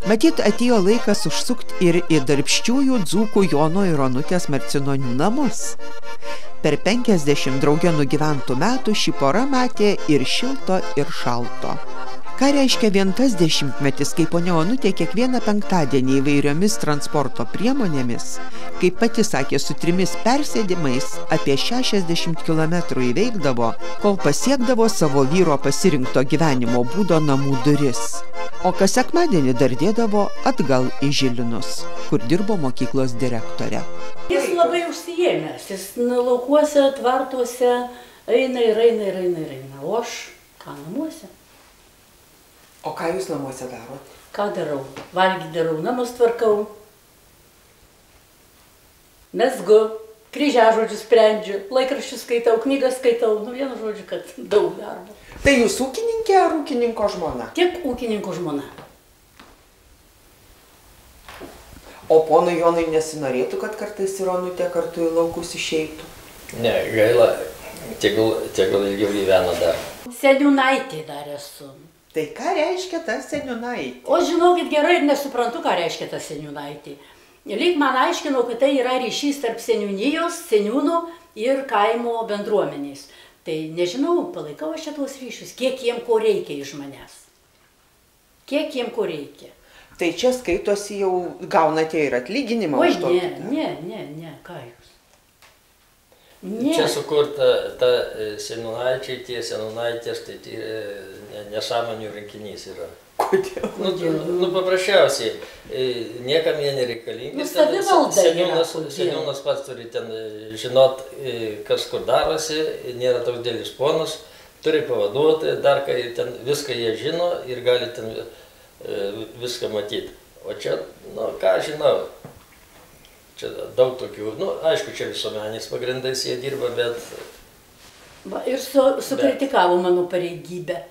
Matyt, atėjo laikas užsukti ir į darbščiųjų dzūkų Jono ir Onutės Marcinonių namus. Per 50 drauge nugyventų metų ši pora matė ir šilto, ir šalto. Ką reiškia vien tas 10-metis, kai ponia Onutė kiekvieną penktadienį įvairiomis transporto priemonėmis, kaip pati sakė, su 3 persėdimais apie 60 km įveikdavo, kol pasiekdavo savo vyro pasirinkto gyvenimo būdo namų duris. O kas sekmadienį dardėdavo atgal į Žilinus, kur dirbo mokyklos direktorė. Jis labai užsiėmęs, jis laukuose, tvartuose eina, o aš ką namuose. O ką jūs namuose darot? Ką darau? Valgyti darau, namus tvarkau, mezgu, kryžiažodžius sprendžiu, laikraščius skaitau, knygas skaitau, vienu žodžiu, kad daug darbo. Tai jūs ūkininkė ar ūkininko žmona? Tik ūkininko žmona. O ponui Jonui nesinorėtų, kad kartais ir Onutė kartu į laukus išeitų? Ne, gaila, tegul ilgiau gyvena dar. Seniūnaitė dar esu. Tai ką reiškia ta seniūnaitė? O žinokit, gerai ir nesuprantu, ką reiškia ta seniūnaitė. Lyg man aiškino, kad tai yra ryšys tarp seniūnijos, seniūno ir kaimo bendruomenės. Tai nežinau, palaikau aš šitos ryšius, kiek jiem ko reikia iš manęs. Kiek jiem ko reikia. Tai čia skaitosi jau gaunate ir atlyginimą? Oi, ne, ką jūs? Ne. Čia sukurta ta seniūnaičiai, tie seniūnaitės, tai nesąmonių rinkinys yra. Kodėl? Nu, paprasčiausiai, niekam jie nereikalingi. Nu, savivalda yra. Seniūnas pats turi ten žinot, kas kur darosi, nėra toks dėlis ponas, turi pavaduoti, dar kai ten viską jie žino ir gali ten viską matyti. O čia, nu, ką žinau, čia daug tokių, nu, aišku, čia visuomenės pagrindais jie dirba, bet... Va, ir sukritikavo mano pareigybę.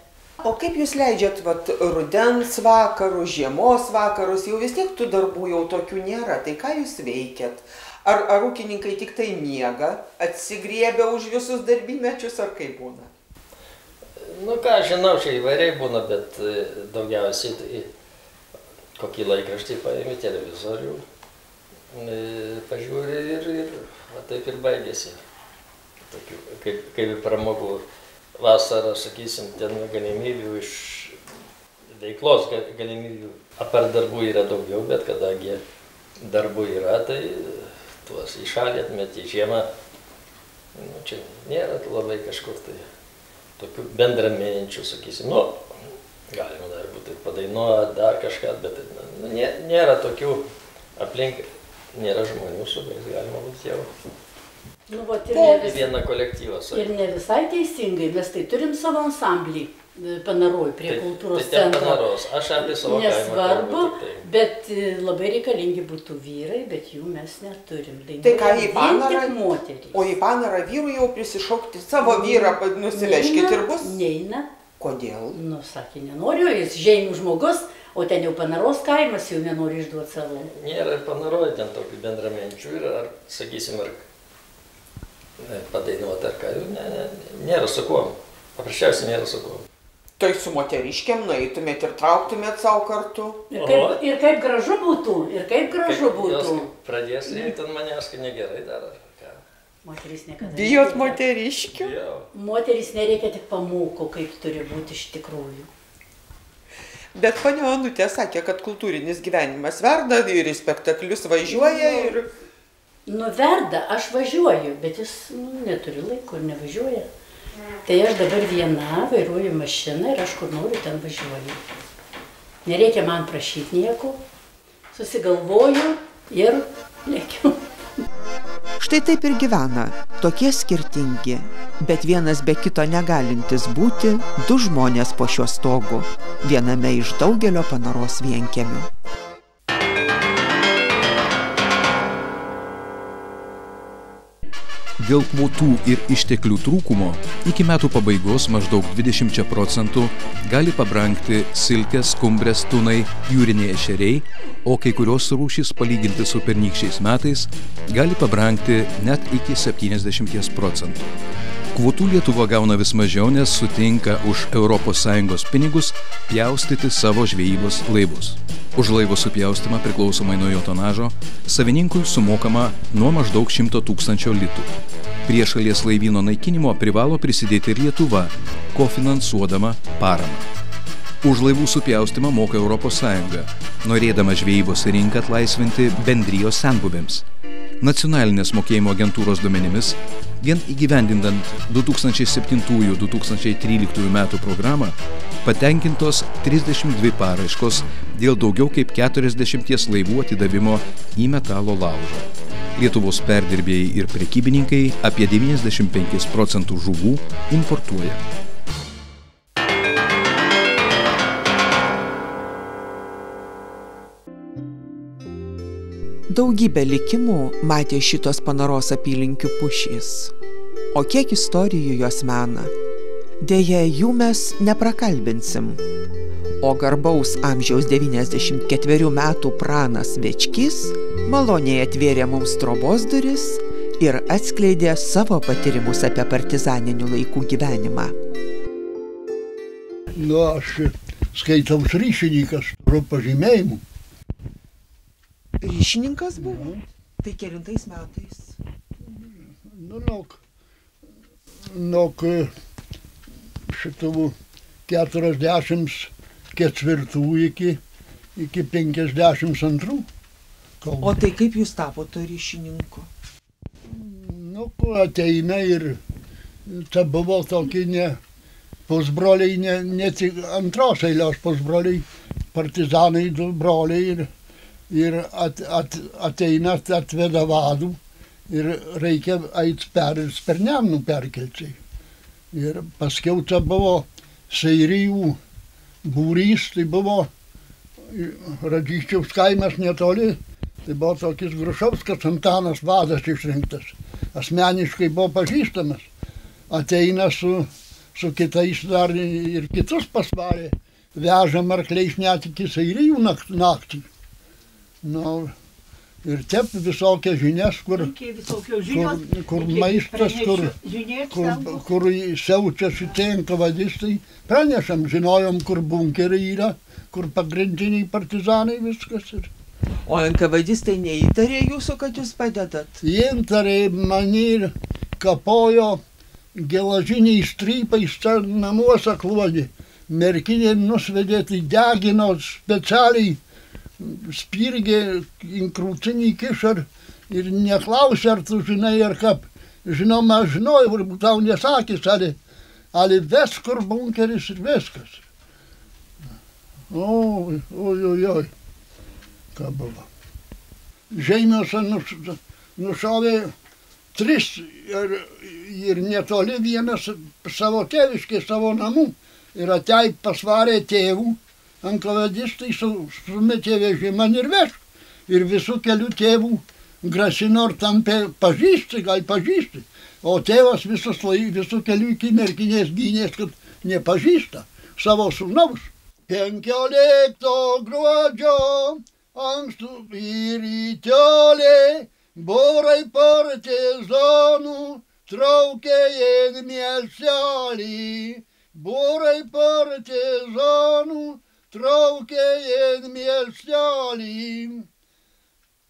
O kaip jūs leidžiat, vat, rudens vakarus, žiemos vakarus, jau vis tiek tų darbų jau tokių nėra, tai ką jūs veikiat? Ar ūkininkai tik tai miega, atsigriebia už visus darbymečius, ar kaip būna? Nu, ką žinau, čia įvairiai būna, bet daugiausiai tai kokį laikraštį paėmė, televizorių, pažiūrė ir taip ir baigėsi. Tokių, kaip pramogų. Vasarą, sakysim, ten galimybių iš veiklos galimybių. Apart darbų yra daugiau, bet kadangi darbų yra, tai tuos į šalį atmeti žiemą. Nu, čia nėra labai kažkur tai tokių bendramėjančių, sakysim, nu, galima dar būti padainuoti, dar kažką, bet nu, nėra tokių aplink, nėra žmonių, su kuriais galima būti jau. Nu, vat, vieną kolektyvą. Ir ne visai teisingai, mes tai turim savo ansamblį Panaroj prie kultūros centro. Panaros, aš apie savo kaimą. Nesvarbu, bet labai reikalingi būtų vyrai, bet jų mes neturim. Tai ką į Panarą? Tik moterys. O į Panarą vyrų jau prisišaukti savo vyrą, nusiveškit ir bus? Neina. Kodėl? Nu, sakė, nenoriu, jis žeimų žmogus, o ten jau Panaros kaimas jau nenori išduoti savo. Nėra ir Panaroj ten tokių bendraminčių ir, ar, sakysim, ar padainuoti ar ką, nėra su kuom. Paprasčiausiai nėra su kuom. Tai su moteriškiam nueitumėt ir trauktumėt savo kartu? Ir kaip gražu būtų, Jos pradės rėkti ant manęs, kad negerai dar ar ką. Moterys niekada. Bijot moteriškių? Moterys nereikia tik pamoko, kaip turi būti iš tikrųjų. Bet ponia Onutė sakė, kad kultūrinis gyvenimas verda ir į spektaklius važiuoja ir... Nu, verda, aš važiuoju, bet jis neturi laiko ir nevažiuoja. Tai aš dabar viena vairuoju mašiną ir aš kur noriu ten važiuoju. Nereikia man prašyti nieko, susigalvoju ir lėkiu. Štai taip ir gyvena, tokie skirtingi, bet vienas be kito negalintis būti, du žmonės po šiuo stogu, viename iš daugelio Panaros vienkiemių. Dėl kvotų ir išteklių trūkumo iki metų pabaigos maždaug 20% gali pabrangti silkės, skumbrės, tunai, jūriniai ešeriai, o kai kurios rūšys palyginti su pernykščiais metais gali pabrangti net iki 70%. Kvotų Lietuva gauna vis mažiau, nes sutinka už ES pinigus pjaustyti savo žvejybos laivus. Už laivo supjaustymą priklausomai nuo jo tonažo savininkui sumokama nuo maždaug 100 000 litų. Prie šalies laivyno naikinimo privalo prisidėti ir Lietuva, kofinansuodama paramą. Už laivų supjaustymą moka ES, norėdama žvejybos rinką atlaisvinti bendrijos senbuvėms. Nacionalinės mokėjimo agentūros duomenimis, vien įgyvendindant 2007-2013 metų programą, patenkintos 32 paraiškos dėl daugiau kaip 40 laivų atidavimo į metalo laužą. Lietuvos perdirbėjai ir prekybininkai apie 95% žuvų importuoja. Daugybę likimų matė šitos Panaros apylinkių pušys. O kiek istorijų jos mena? Deja, jų mes neprakalbinsim. O garbaus amžiaus 94 metų pranas Večkys maloniai atvėrė mums trobos duris ir atskleidė savo patyrimus apie partizaninių laikų gyvenimą. Aš skaitaus ryšininkas, turiu pažymėjimų. Ryšininkas buvo? Tai kelintais metais? Nuo šitų 44 iki 52. O tai kaip jūs tapote ryšininku? Ateina ir čia buvo tokie pusbroliai, ne tik antros eilės pusbroliai, partizanai, du broliai ir ateina, atveda vadų ir reikia eiti per Nemuną perkelčiai. Ir paskiau čia buvo seirijų būrys, tai buvo Radzyščiaus kaimas netoli, tai buvo tokis Grušauskas Antanas vadas išrinktas. Asmeniškai buvo pažįstamas. Ateina su kitais dar ir kitus pasvarė. Vežam arkliais net iki seirijų naktį. Ir tep visokias žinias, kur maistas, kur siaučiasi enkavadistai. Pranešam, žinojom, kur bunkeriai yra, kur pagrindiniai partizanai viskas. O enkavadistai neįtarė jūsų, kad jūs padedat? Įtarė mane ir kapojo gelažiniais strypais čia namuose kluodė. Merkinė nusvedė, tai degino specialiai, spirgė, krūtinį kišar ir neklausė, ar tu žinai, ar kaip. Žinoma, aš žinojau, ir tau nesakys, ale ves kur bunkeris ir viskas. Oi, ką buvo. Žeimiuose nušovė 3 ir netoli vienas savo tėviškė, savo namų. Ir atei pasvarė tėvų, enkavadistai sumetė vežimą ir vežk. Ir visų kelių tėvų grasino ir tampė pažįsti, gal pažįsti. O tėvas visų kelių iki Merkinės gynės, kad nepažįsta savo sūnaus. 15 gruodžio ankstų rytolė būrai partizanų traukė į miestelį. Būrai partizanų traukė į miestelį.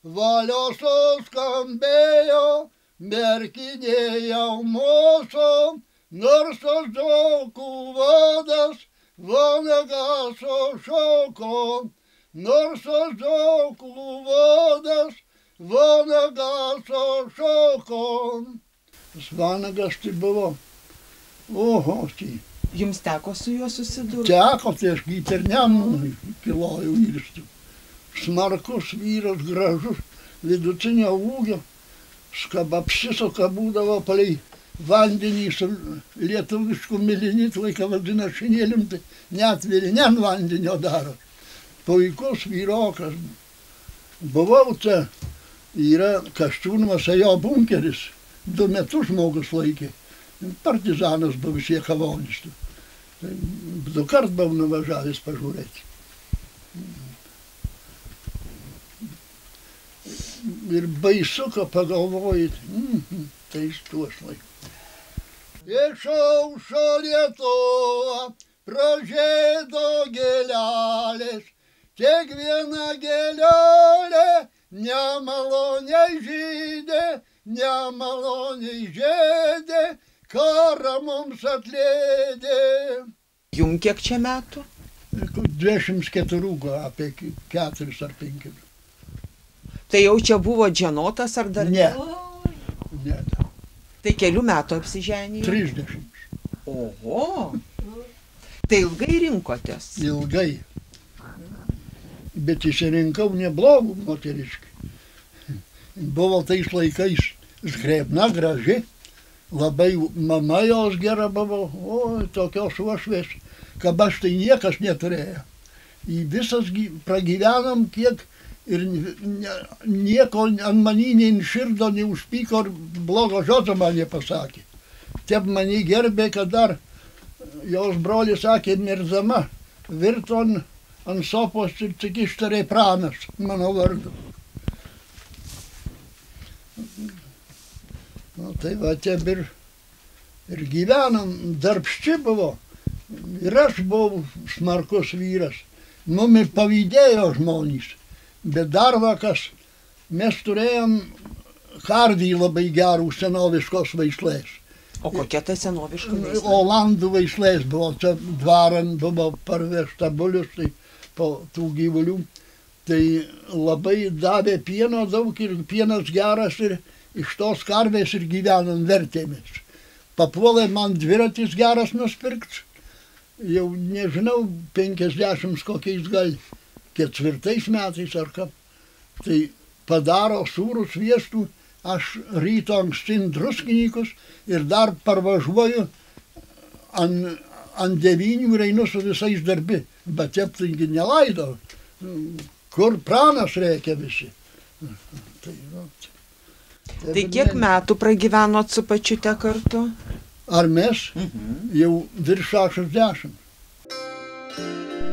Valios skambėjo Merkinė jau mūsų, nors tas dzūkų vadas vanagas šoko. Nors tas dzūkų vadas vanagas šoko. Tas vanagas tai buvo, oho, tai. Jums teko su juo susidurti? Teko, tai aš per Nemuną kilojau irstu. Smarkus vyras, gražus, vidutinio ūgio. Apsisuka būdavo palei vandenį su lietuvišku milinitu, vaiką vadina šinėlim, tai neatvėri, ne ant vandenio daro. Puikus vyrokas. Buvau čia, yra Kasčiūnuose jo bunkeris, 2 metus žmogus laikė. Partizanas buvo Siekavonis. 2 kart buvau nuvažiavęs pažiūrėti. Ir baisu, ką pagalvojit, tai iš tuos laikų. Išaušo Lietuva, pražėdo gėlelės, kiekviena gėlelė nemaloniai žydė, nemaloniai žėdė, karą mums atleidė. Jum kiek čia metų? 24, apie 4 ar 5. Tai jau čia buvo dženotas ar dar Ne. Ne, Tai kelių metų apsiženijo? 30. Oho. Tai ilgai rinkotės? Ilgai. Bet išsirinkau neblogų moteriškį. Buvo tais laikais zgrebna, graži. Labai mama jos gera buvo. O, tokios uošvės, kad aš tai niekas neturėjo. Į visas pragyvenom kiek ir nieko ant manį neinširdo, neužpyko ir blogo žodžio man nepasakė. Taip mane gerbė, kad dar jos brolis sakė, mirdama, virto ant sofos ir tik ištarė Pranas mano vardu. Nu, tai va, taip ir gyvenom, darbšči buvo. Ir aš buvau smarkus vyras. Mumi pavydėjo žmonės. Bet dar vakas, mes turėjom kardį labai gerų senoviškos veislės. O kokia ta senoviška veislė? Olandų veislės buvo, čia dvaran buvo parvežta bulius, tai po tų gyvulių. Tai labai davė pieno daug ir pienas geras ir iš tos karvės ir gyvenom vertėmis. Papuolė man dviratis geras nusipirkt, jau nežinau, 50 kokiais gal 4 metais ar ką. Tai padaro sūrų sviestų, aš ryto ankstin druskininkus ir dar parvažiuoju ant 9 ir einu su visais darbi. Bet taip taigi nelaido. Kur Pranas reikia visi. Tai kiek metų pragyvenot su pačiute kartu? Ar mes? Jau virš 60.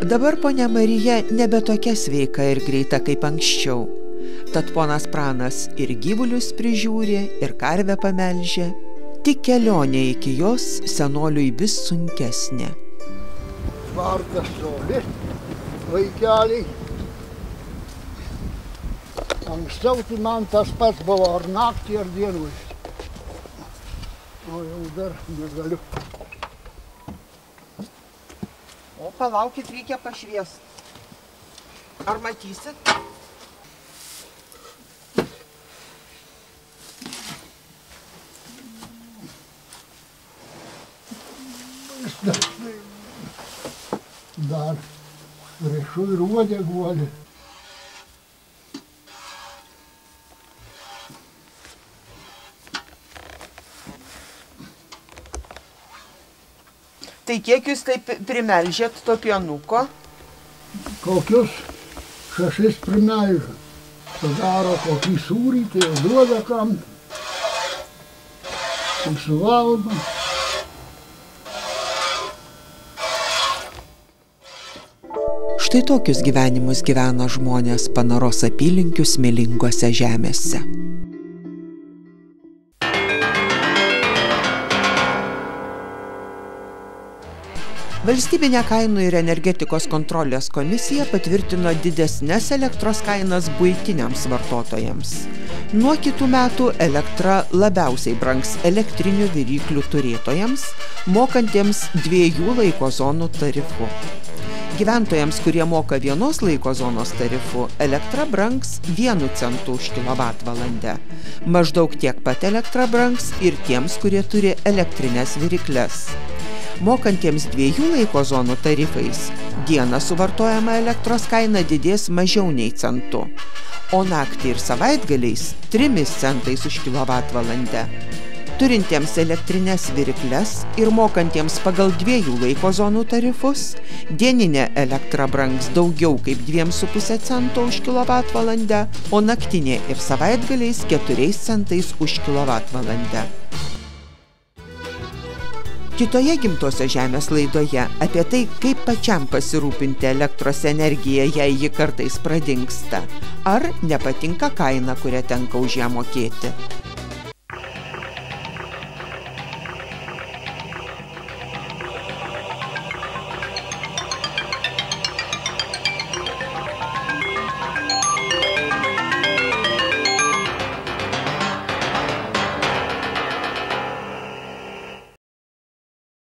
Dabar ponia Marija nebe tokia sveika ir greita kaip anksčiau. Tad ponas Pranas ir gyvulius prižiūri, ir karvę pamelžia. Tik kelionė iki jos senoliui vis sunkesnė. Tvartas toli, vaikeliai. Anksčiau tai man tas pats buvo, ar naktį, ar dienvaizdį. O jau dar negaliu. O palaukit, reikia pašviest. Ar matysit? Dar rišu ir uodeguolį. Tai kiek jūs taip primelžėt to pienuko? Kokius 6 primelžu. Padaro kokį sūrį, tai duoda kam. Tai suvalgo. Štai tokius gyvenimus gyvena žmonės Panaros apylinkių smėlingose žemėse. Valstybinė kainų ir energetikos kontrolės komisija patvirtino didesnes elektros kainas buitiniams vartotojams. Nuo kitų metų elektra labiausiai brangs elektrinių viryklių turėtojams, mokantiems 2 laiko zonų tarifu. Gyventojams, kurie moka 1 laiko zonos tarifu, elektra brangs 1 centu už kilovatvalandę. Maždaug tiek pat elektra brangs ir tiems, kurie turi elektrinės virykles. Mokantiems 2 laiko zonų tarifais dieną suvartojama elektros kaina didės mažiau nei centu, o naktį ir savaitgaliais 3 centais už kilovatvalandę. Turintiems elektrinės virykles ir mokantiems pagal 2 laiko zonų tarifus, dieninė elektra brangs daugiau kaip 2,5 cento už kilovatvalandę, o naktinė ir savaitgaliais 4 centais už kilovatvalandę. Kitoje Gimtosios žemės laidoje apie tai, kaip pačiam pasirūpinti elektros energiją, jei ji kartais pradingsta, ar nepatinka kaina, kurią tenka už ją mokėti.